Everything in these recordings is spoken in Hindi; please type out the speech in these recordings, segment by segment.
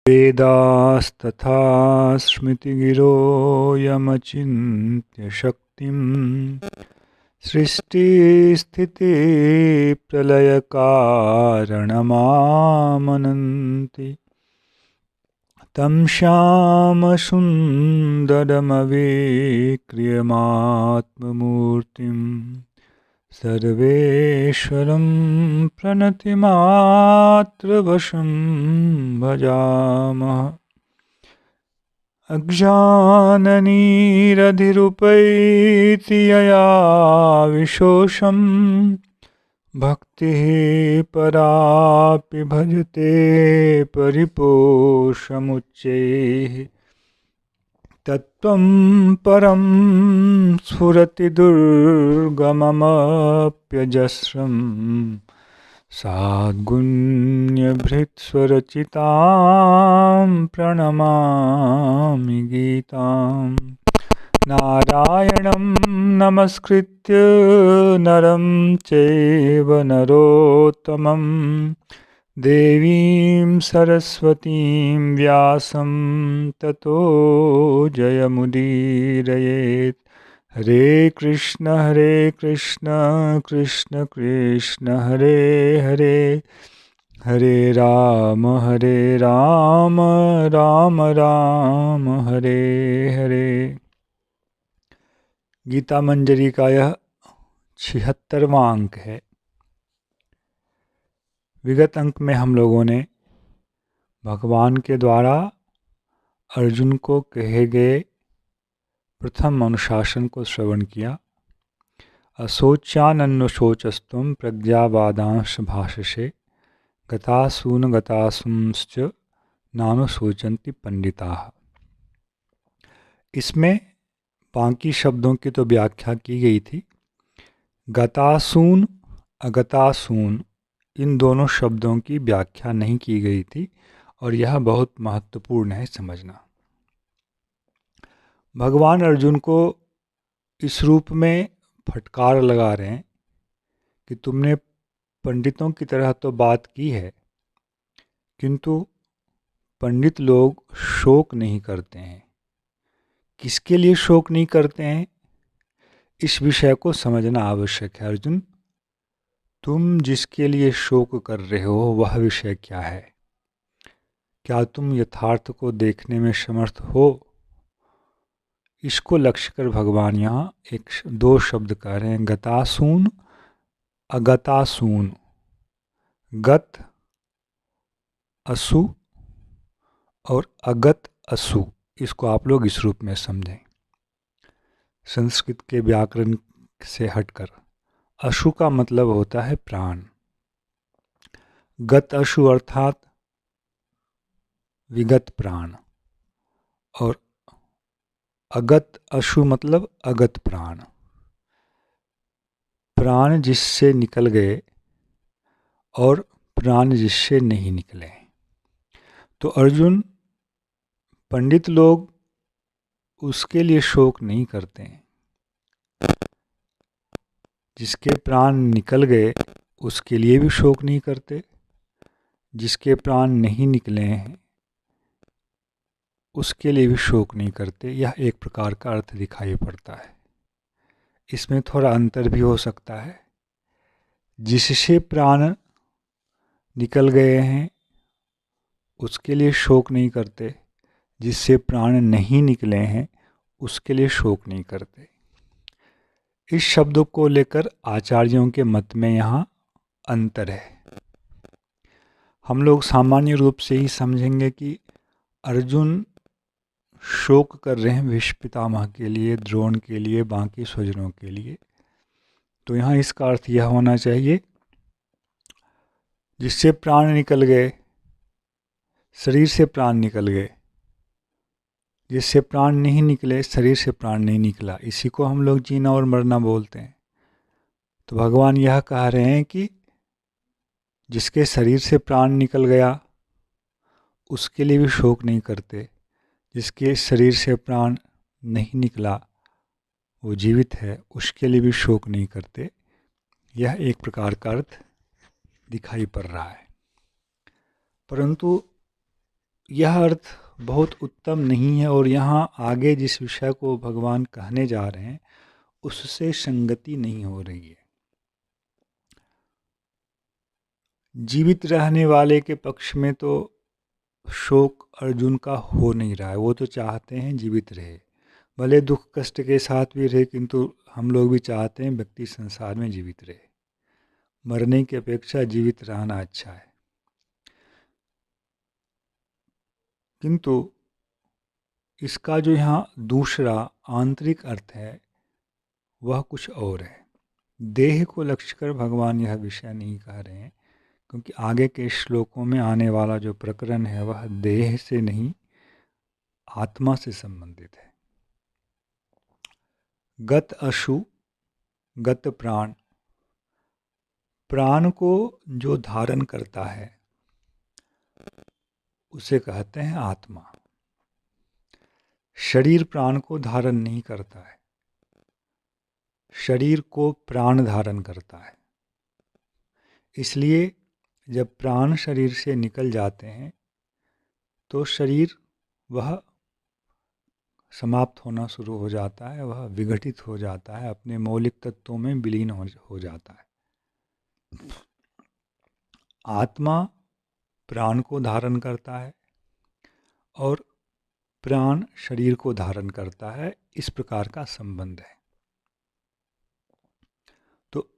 वेदास्तथा स्मृतिगिरो यमचिन्त्य शक्तिं सृष्टिस्थितिप्रलयकारणमामनन्ति तं श्यामसुन्दरमवेक्रियमात्ममूर्तिं सर्वेश्वरं प्रणतिमात्रवशं भजामः। अज्ञाननिरधिरुपैति यया विशोषं भक्तिः परापि भजते परिपोषमुच्चैः तत्त्वं परं स्फुरति दुर्गममप्यजस्रं साद्गुण्यभृत्स्वरचितां प्रणमामि गीताम्। नारायणं नमस्कृत्य नरं चैव नरोत्तमं देवीं सरस्वतीं व्यासं ततो जयमुदीरयेत्। हरे कृष्ण कृष्ण कृष्ण हरे हरे, हरे राम राम राम हरे हरे। गीता मंजरी का यह 76वां अंक है। विगत अंक में हम लोगों ने भगवान के द्वारा अर्जुन को कहे गए प्रथम अनुशासन को श्रवण किया। अशोच्यानन्वशोचस्त्वं प्रज्ञावादांश भाषसे गतासून गतासूंश्च नानुशोचन्ति पंडिताः। इसमें बाकी शब्दों की तो व्याख्या की गई थी। गतासून अगतासून इन दोनों शब्दों की व्याख्या नहीं की गई थी और यह बहुत महत्वपूर्ण है समझना। भगवान अर्जुन को इस रूप में फटकार लगा रहे हैं कि तुमने पंडितों की तरह तो बात की है, किंतु पंडित लोग शोक नहीं करते हैं। किसके लिए शोक नहीं करते हैं, इस विषय को समझना आवश्यक है। अर्जुन, तुम जिसके लिए शोक कर रहे हो वह विषय क्या है? क्या तुम यथार्थ को देखने में समर्थ हो? इसको लक्ष्य कर भगवान यहाँ दो शब्द कह रहे हैं, गतासून अगतासून। गत असु और अगत असु, इसको आप लोग इस रूप में समझें संस्कृत के व्याकरण से हटकर। अशु का मतलब होता है प्राण। गत अशु अर्थात विगत प्राण, और अगत अशु मतलब अगत प्राण। प्राण जिससे निकल गए और प्राण जिससे नहीं निकले। तो अर्जुन, पंडित लोग उसके लिए शोक नहीं करते हैं। जिसके प्राण निकल गए उसके लिए भी शोक नहीं करते। जिसके प्राण नहीं निकले हैं उसके लिए भी शोक नहीं करते। यह एक प्रकार का अर्थ दिखाई पड़ता है। इसमें थोड़ा अंतर भी हो सकता है। जिससे प्राण निकल गए हैं उसके लिए शोक नहीं करते, जिससे प्राण नहीं निकले हैं उसके लिए शोक नहीं करते। इस शब्द को लेकर आचार्यों के मत में यहाँ अंतर है। हम लोग सामान्य रूप से ही समझेंगे कि अर्जुन शोक कर रहे हैं भीष्म पितामह के लिए, द्रोण के लिए, बाकी स्वजनों के लिए। तो यहाँ इसका अर्थ यह होना चाहिए, जिससे प्राण निकल गए, शरीर से प्राण निकल गए। जिससे प्राण नहीं निकले, शरीर से प्राण नहीं निकला, इसी को हम लोग जीना और मरना बोलते हैं। तो भगवान यह कह रहे हैं कि जिसके शरीर से प्राण निकल गया उसके लिए भी शोक नहीं करते। जिसके शरीर से प्राण नहीं निकला, वो जीवित है, उसके लिए भी शोक नहीं करते। यह एक प्रकार का अर्थ दिखाई पड़ रहा है। परंतु यह अर्थ बहुत उत्तम नहीं है और यहाँ आगे जिस विषय को भगवान कहने जा रहे हैं उससे संगति नहीं हो रही है। जीवित रहने वाले के पक्ष में तो शोक अर्जुन का हो नहीं रहा है। वो तो चाहते हैं जीवित रहे, भले दुख कष्ट के साथ भी रहे, किंतु हम लोग भी चाहते हैं व्यक्ति संसार में जीवित रहे। मरने की अपेक्षा जीवित रहना अच्छा है। किंतु इसका जो यहाँ दूसरा आंतरिक अर्थ है वह कुछ और है। देह को लक्ष्य कर भगवान यह विषय नहीं कह रहे हैं, क्योंकि आगे के श्लोकों में आने वाला जो प्रकरण है वह देह से नहीं आत्मा से संबंधित है। गत अशु गत प्राण, प्राण को जो धारण करता है उसे कहते हैं आत्मा। शरीर प्राण को धारण नहीं करता है, शरीर को प्राण धारण करता है। इसलिए जब प्राण शरीर से निकल जाते हैं तो शरीर वह समाप्त होना शुरू हो जाता है, वह विघटित हो जाता है, अपने मौलिक तत्वों में विलीन हो जाता है। आत्मा प्राण को धारण करता है और प्राण शरीर को धारण करता है, इस प्रकार का संबंध है। तो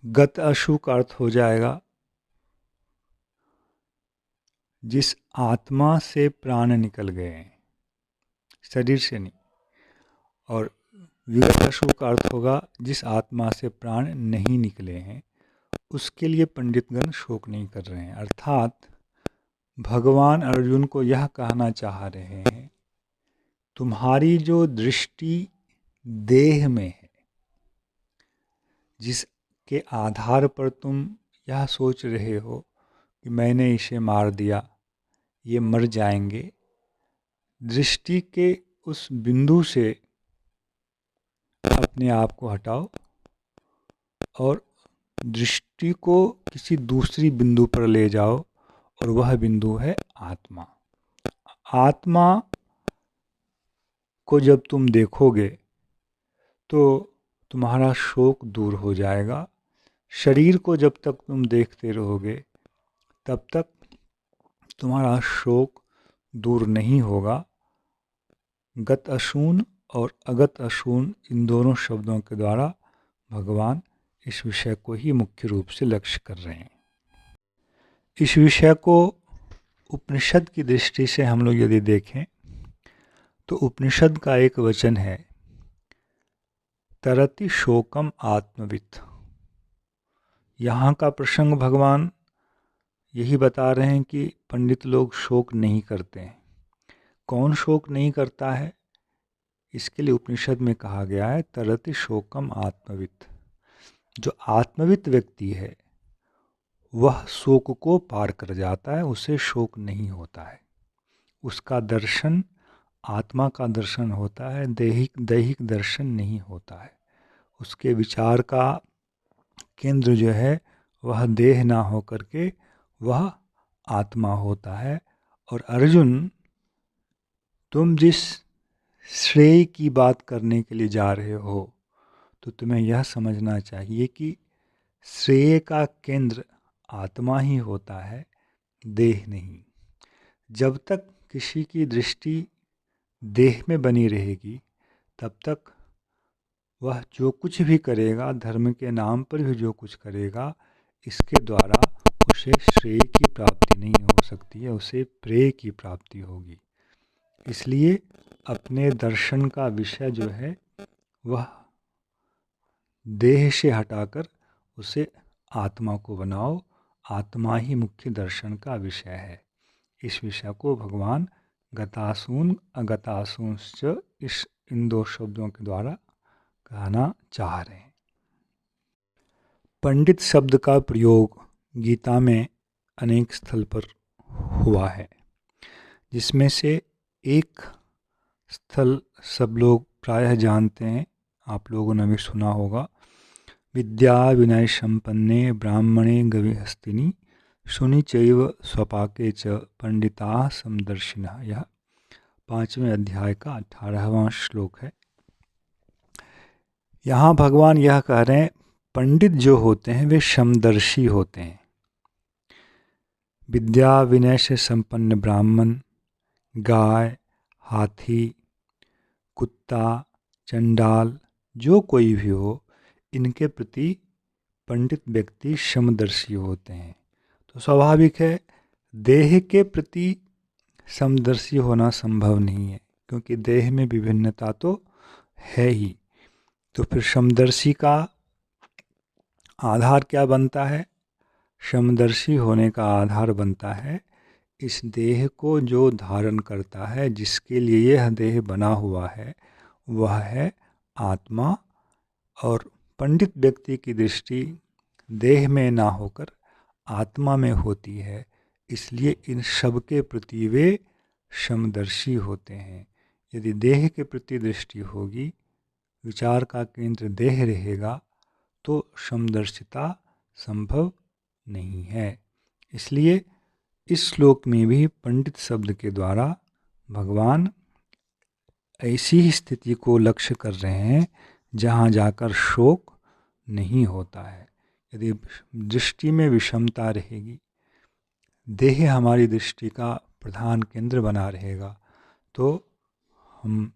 गत अशु का अर्थ हो जाएगा जिस आत्मा से प्राण निकल गए हैं, शरीर से नहीं। और विगत अशु का अर्थ होगा जिस आत्मा से प्राण नहीं निकले हैं, उसके लिए पंडितगण शोक नहीं कर रहे हैं। अर्थात भगवान अर्जुन को यह कहना चाह रहे हैं, तुम्हारी जो दृष्टि देह में है, जिसके आधार पर तुम यह सोच रहे हो कि मैंने इसे मार दिया, ये मर जाएंगे, दृष्टि के उस बिंदु से अपने आप को हटाओ और दृष्टि को किसी दूसरी बिंदु पर ले जाओ, और वह बिंदु है आत्मा। आत्मा को जब तुम देखोगे तो तुम्हारा शोक दूर हो जाएगा। शरीर को जब तक तुम देखते रहोगे तब तक तुम्हारा शोक दूर नहीं होगा। गत अशून और अगत अशून, इन दोनों शब्दों के द्वारा भगवान इस विषय को ही मुख्य रूप से लक्ष्य कर रहे हैं। इस विषय को उपनिषद की दृष्टि से हम लोग यदि देखें तो उपनिषद का एक वचन है, तरति शोकम आत्मवित्। यहाँ का प्रसंग भगवान यही बता रहे हैं कि पंडित लोग शोक नहीं करते हैं। कौन शोक नहीं करता है, इसके लिए उपनिषद में कहा गया है तरति शोकम आत्मवित्। जो आत्मवित् व्यक्ति है वह शोक को पार कर जाता है, उसे शोक नहीं होता है। उसका दर्शन आत्मा का दर्शन होता है, दैहिक दर्शन नहीं होता है। उसके विचार का केंद्र जो है वह देह ना हो करके वह आत्मा होता है। और अर्जुन, तुम जिस श्रेय की बात करने के लिए जा रहे हो तो तुम्हें यह समझना चाहिए कि श्रेय का केंद्र आत्मा ही होता है, देह नहीं। जब तक किसी की दृष्टि देह में बनी रहेगी तब तक वह जो कुछ भी करेगा, धर्म के नाम पर भी जो कुछ करेगा, इसके द्वारा उसे श्रेय की प्राप्ति नहीं हो सकती है, उसे प्रेय की प्राप्ति होगी। इसलिए अपने दर्शन का विषय जो है वह देह से हटाकर उसे आत्मा को बनाओ। आत्मा ही मुख्य दर्शन का विषय है। इस विषय को भगवान गतासून अगतासूंश्च इन दो शब्दों के द्वारा कहना चाह रहे हैं। पंडित शब्द का प्रयोग गीता में अनेक स्थल पर हुआ है, जिसमें से एक स्थल सब लोग प्रायः जानते हैं, आप लोगों ने भी सुना होगा। विद्या विनय संपन्ने ब्राह्मणे गविहस्तिनि शुनि चैव स्वपाके च पंडिता समदर्शिनः। यह 5वें अध्याय का 18वां श्लोक है। यहाँ भगवान यह कह रहे हैं, पंडित जो होते हैं वे समदर्शी होते हैं। विद्या विनय से संपन्न ब्राह्मण, गाय, हाथी, कुत्ता, चंडाल, जो कोई भी हो, इनके प्रति पंडित व्यक्ति समदर्शी होते हैं। तो स्वाभाविक है, देह के प्रति समदर्शी होना संभव नहीं है, क्योंकि देह में विभिन्नता तो है ही। तो फिर समदर्शी का आधार क्या बनता है? समदर्शी होने का आधार बनता है इस देह को जो धारण करता है, जिसके लिए यह देह बना हुआ है, वह है आत्मा। और पंडित व्यक्ति की दृष्टि देह में ना होकर आत्मा में होती है, इसलिए इन सब के प्रति वे समदर्शी होते हैं। यदि देह के प्रति दृष्टि होगी, विचार का केंद्र देह रहेगा, तो समदर्शिता संभव नहीं है। इसलिए इस श्लोक में भी पंडित शब्द के द्वारा भगवान ऐसी ही स्थिति को लक्ष्य कर रहे हैं जहाँ जाकर शोक नहीं होता है। यदि दृष्टि में विषमता रहेगी, देह हमारी दृष्टि का प्रधान केंद्र बना रहेगा, तो हम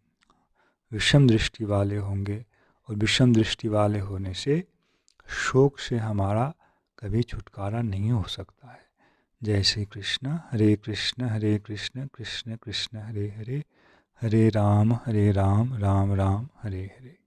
विषम दृष्टि वाले होंगे, और विषम दृष्टि वाले होने से शोक से हमारा कभी छुटकारा नहीं हो सकता है। जय श्री कृष्ण। हरे कृष्ण कृष्ण कृष्ण हरे हरे, हरे राम राम राम हरे हरे।